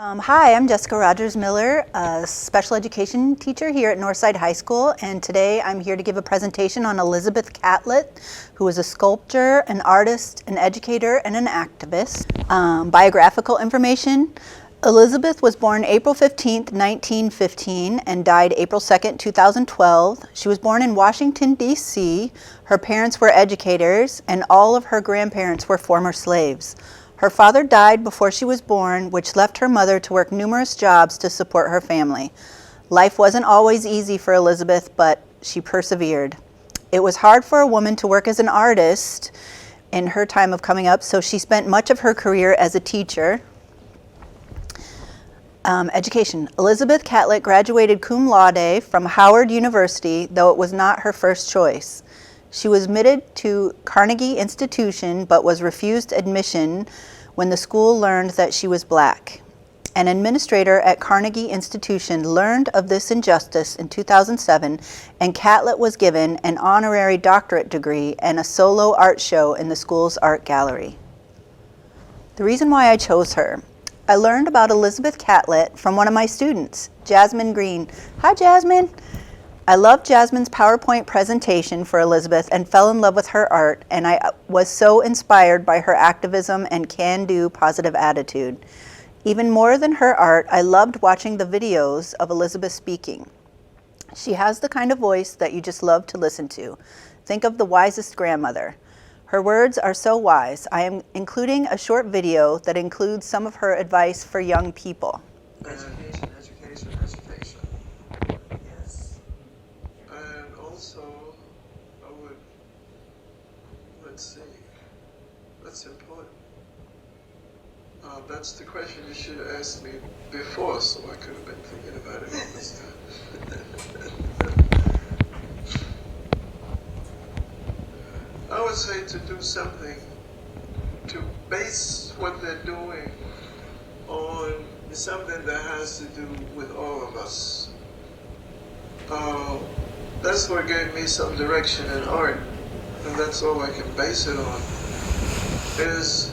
Hi, I'm Jessica Rogers Miller, a special education teacher here at Northside High School, and today I'm here to give a presentation on Elizabeth Catlett, who is a sculptor, an artist, an educator, and an activist. Biographical information. Elizabeth was born April 15, 1915, and died April 2, 2012. She was born in Washington, D.C. Her parents were educators, and all of her grandparents were former slaves. Her father died before she was born, which left her mother to work numerous jobs to support her family. Life wasn't always easy for Elizabeth, but she persevered. It was hard for a woman to work as an artist in her time of coming up, so she spent much of her career as a teacher. Education. Elizabeth Catlett graduated cum laude from Howard University, though it was not her first choice. She was admitted to Carnegie Institution, but was refused admission when the school learned that she was black. An administrator at Carnegie Institution learned of this injustice in 2007, and Catlett was given an honorary doctorate degree and a solo art show in the school's art gallery. The reason why I chose her. I learned about Elizabeth Catlett from one of my students, Jasmine Green. Hi, Jasmine. I loved Jasmine's PowerPoint presentation for Elizabeth and fell in love with her art, and I was so inspired by her activism and can-do positive attitude. Even more than her art, I loved watching the videos of Elizabeth speaking. She has the kind of voice that you just love to listen to. Think of the wisest grandmother. Her words are so wise. I am including a short video that includes some of her advice for young people. Education, education, education. Yes. And also, I would, let's see, that's important. That's the question you should have asked me before, so I could have been thinking about it all this time. I would say to do something, to base what they're doing on something that has to do with all of us. That's what gave me some direction in art, and that's all I can base it on, is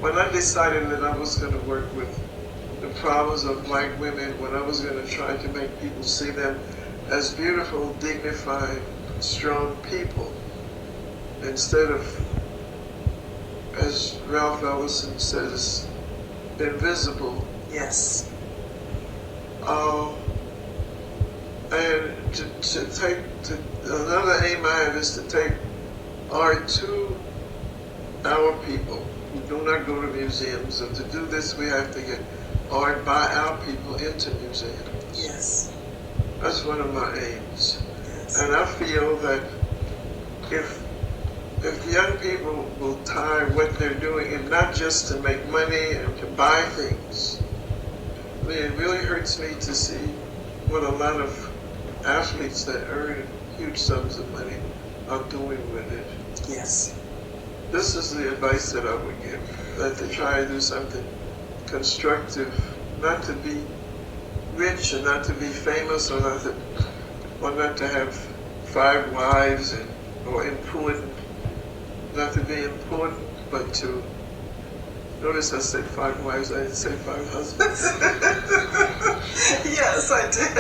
when I decided that I was going to work with the problems of black women, when I was going to try to make people see them as beautiful, dignified, strong people, instead of, as Ralph Ellison says, invisible. Yes. And another aim I have is to take art to our people who do not go to museums. And to do this, we have to get art by our people into museums. Yes. That's one of my aims. Yes. And I feel that if young people will tie what they're doing in not just to make money and to buy things. I mean, it really hurts me to see what a lot of athletes that earn huge sums of money are doing with it. Yes. This is the advice that I would give, that to try to do something constructive, not to be rich and not to be famous or not to have 5 wives or important. Not to be important, but to, notice I said 5 wives, I didn't say 5 husbands. Yes, I did.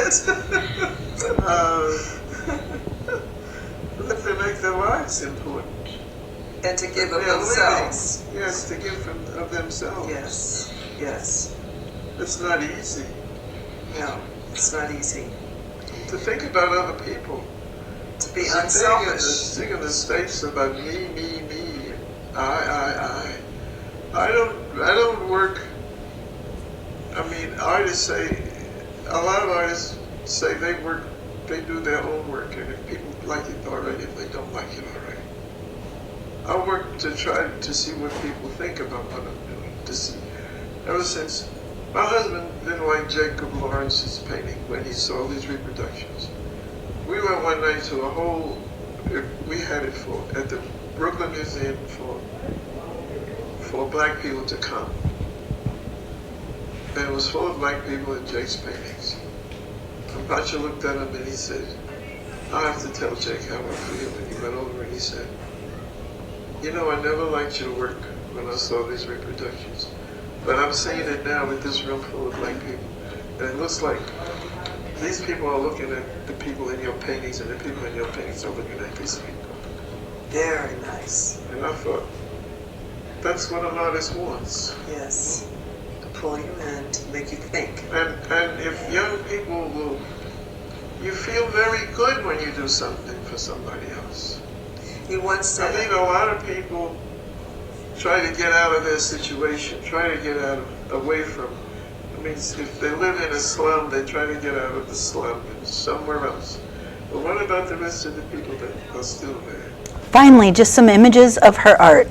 But to make their wives important. And to give of themselves. Yes, to give of themselves. Yes, yes. It's not easy. No, it's not easy. To think about other people. To be unselfish. Sing in the States about me, I don't work. I mean, artists say, a lot of artists say they do their own work, and if people like it, all right. If they don't like it, all right. I work to try to see what people think about what I'm doing. To see, ever since my husband didn't like Jacob Lawrence's painting when he saw these reproductions. We went one night to we had it at the Brooklyn Museum for black people to come. And it was full of black people in Jake's paintings. And Pacha looked at him and he said, I have to tell Jake how I feel. And he went over and he said, you know, I never liked your work when I saw these reproductions. But I'm seeing it now with this room full of black people. And it looks like these people are looking at the people in your paintings, and the people in your paintings are looking at these people. Very nice. And I thought, that's what an artist wants. Yes. To pull you in, to make you think. And if young people will, you feel very good when you do something for somebody else. He once said, I think a lot of people try to get out of their situation, try to get away from, I mean, if they live in a slum, they try to get out of the slum and somewhere else. But what about the rest of the people that are still there? Finally, just some images of her art.